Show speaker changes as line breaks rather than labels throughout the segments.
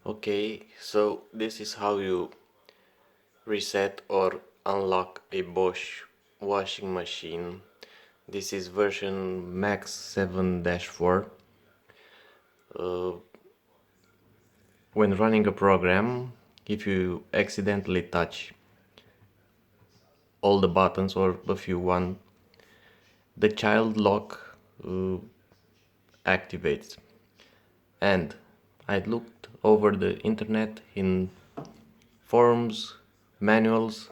Okay, so this is how you reset or unlock a Bosch washing machine. This is version Maxx 7-4. When running a program, if you accidentally touch all the buttons or a few one, the child lock activates. And I looked over the internet in forums, manuals,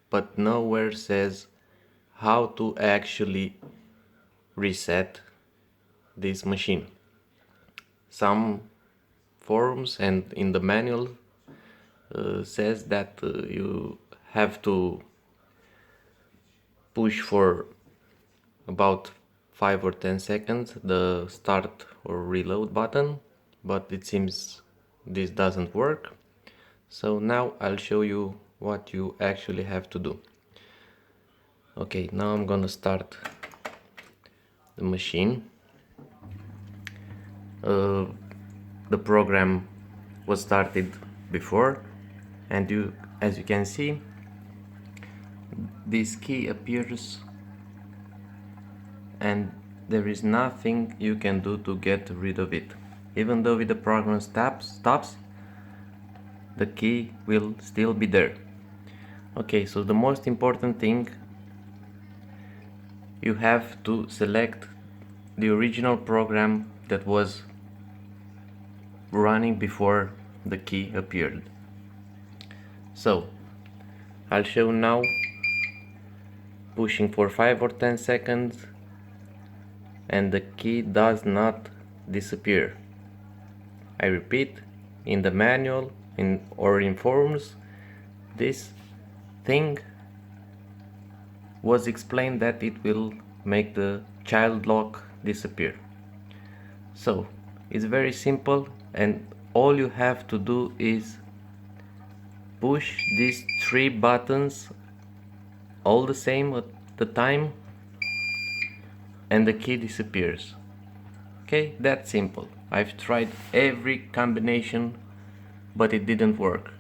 but nowhere says how to actually reset this machine. Some forums and in the manual says that you have to push for about 5 or 10 seconds the start or reload button, but it seems this doesn't work. So now I'll show you what you actually have to do. Okay, now I'm gonna start the machine. The program was started before, and as you can see, this key appears and there is nothing you can do to get rid of it. Even though the program stops, the key will still be there. Okay, so the most important thing, you have to select the original program that was running before the key appeared. So I'll show now, pushing for 5 or 10 seconds, and the key does not disappear. I repeat, in the manual or in forums, this thing was explained that it will make the child lock disappear. So it's very simple, and all you have to do is push these 3 buttons all the same at the time and the key disappears. Okay, that's simple. I've tried every combination, but it didn't work.